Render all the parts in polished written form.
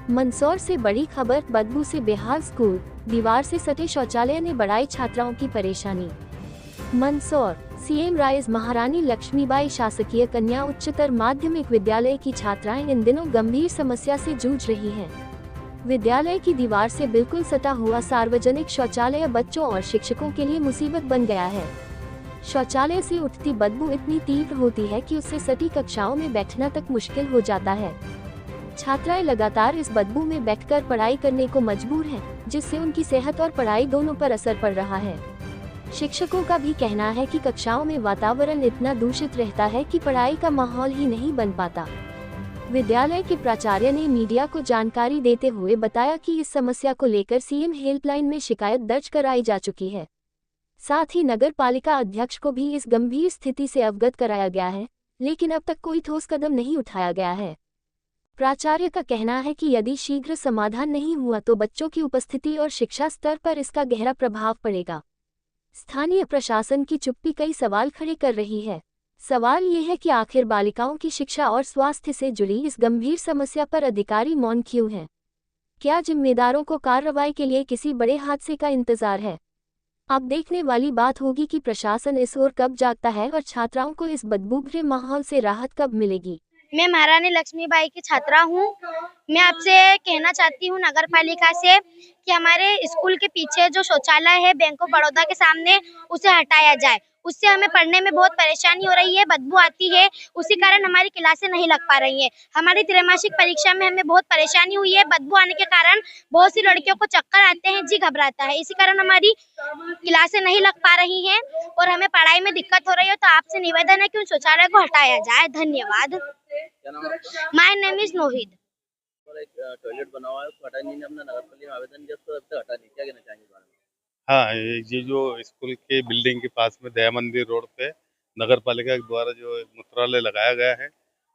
मंदसौर से बड़ी खबर, बदबू से बेहाल स्कूल, दीवार से सटे शौचालय ने बढ़ाई छात्राओं की परेशानी। मंदसौर सीएम राइज महारानी लक्ष्मीबाई शासकीय कन्या उच्चतर माध्यमिक विद्यालय की छात्राएं इन दिनों गंभीर समस्या से जूझ रही हैं। विद्यालय की दीवार से बिल्कुल सटा हुआ सार्वजनिक शौचालय बच्चों और शिक्षकों के लिए मुसीबत बन गया है। शौचालय से उठती बदबू इतनी तीव्र होती है कि उससे सटी कक्षाओं में बैठना तक मुश्किल हो जाता है। छात्राएं लगातार इस बदबू में बैठकर पढ़ाई करने को मजबूर हैं, जिससे उनकी सेहत और पढ़ाई दोनों पर असर पड़ रहा है। शिक्षकों का भी कहना है कि कक्षाओं में वातावरण इतना दूषित रहता है कि पढ़ाई का माहौल ही नहीं बन पाता। विद्यालय के प्राचार्य ने मीडिया को जानकारी देते हुए बताया कि इस समस्या को लेकर सीएम हेल्पलाइन में शिकायत दर्ज कराई जा चुकी है। साथ ही नगर पालिका अध्यक्ष को भी इस गंभीर स्थिति से अवगत कराया गया है, लेकिन अब तक कोई ठोस कदम नहीं उठाया गया है। प्राचार्य का कहना है कि यदि शीघ्र समाधान नहीं हुआ तो बच्चों की उपस्थिति और शिक्षा स्तर पर इसका गहरा प्रभाव पड़ेगा। स्थानीय प्रशासन की चुप्पी कई सवाल खड़े कर रही है। सवाल ये है कि आखिर बालिकाओं की शिक्षा और स्वास्थ्य से जुड़ी इस गंभीर समस्या पर अधिकारी मौन क्यों हैं? क्या जिम्मेदारों को कार्रवाई के लिए किसी बड़े हादसे का इंतजार है? अब देखने वाली बात होगी कि प्रशासन इस ओर कब जागता है और छात्राओं को इस बदबूभरे माहौल से राहत कब मिलेगी। मैं महारानी लक्ष्मीबाई की छात्रा हूँ। मैं आपसे कहना चाहती हूँ नगर पालिका से कि हमारे स्कूल के पीछे जो शौचालय है बैंक ऑफ बड़ौदा के सामने, उसे हटाया जाए। उससे हमें पढ़ने में बहुत परेशानी हो रही है, बदबू आती है, उसी कारण हमारी क्लासें नहीं लग पा रही हैं। हमारी त्रैमासिक परीक्षा में हमें बहुत परेशानी हुई है। बदबू आने के कारण बहुत सी लड़कियों को चक्कर आते हैं, जी घबराता है। इसी कारण हमारी क्लासें नहीं लग पा रही हैं और हमें पढ़ाई में दिक्कत हो रही है। तो आपसे निवेदन है कि उन शौचालय को हटाया जाए। धन्यवाद। My name is Nohid. एक टॉयलेट बना हुआ है, उसको हटाने ने अपना नगर पालिका में आवेदन दिया, तो अब तक हटा नहीं। क्या कहना चाहेंगे इस बारे में? हाँ, ये जो स्कूल के बिल्डिंग के पास में दया मंदिर रोड पे नगर पालिका के द्वारा जो मूत्रालय लगाया गया है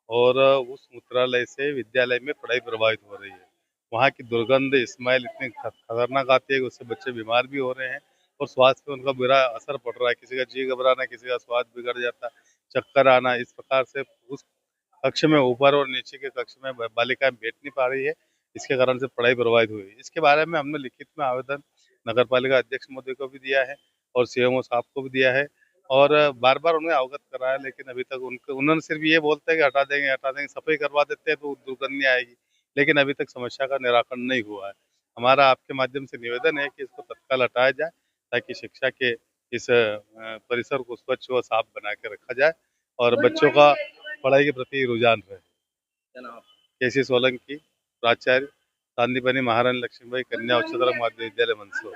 और उस मूत्रालय से विद्यालय में पढ़ाई प्रभावित हो रही है। वहाँ की दुर्गंध स्मेल इतनी खतरनाक आती है कि उससे बच्चे बीमार भी हो रहे हैं और स्वास्थ्य पे उनका बुरा असर पड़ रहा है। किसी का जी घबराना, किसी का स्वास्थ्य बिगड़ जाता, चक्कर आना, इस प्रकार से उस कक्ष में ऊपर और नीचे के कक्ष में बालिकाएं बैठ नहीं पा रही है। इसके कारण से पढ़ाई प्रभावित हुई है। इसके बारे में हमने लिखित में आवेदन नगर पालिका अध्यक्ष महोदय को भी दिया है और सीएमओ साहब को भी दिया है और बार बार उन्हें अवगत कराया, लेकिन अभी तक उन्होंने सिर्फ ये बोलते हैं कि हटा देंगे, सफाई करवा देते हैं तो दुर्गंध नहीं आएगी, लेकिन अभी तक समस्या का निराकरण नहीं हुआ है। हमारा आपके माध्यम से निवेदन है कि इसको तत्काल हटाया जाए ताकि शिक्षा के इस परिसर को स्वच्छ व साफ बना के रखा जाए और बच्चों का पढ़ाई के प्रति रुझान रहे। क्या नाम आपका? केसी सोलंकी, प्राचार्य, सांदीपनि महारानी लक्ष्मीबाई कन्या उच्चतर माध्यमिक विद्यालय मंदसौर।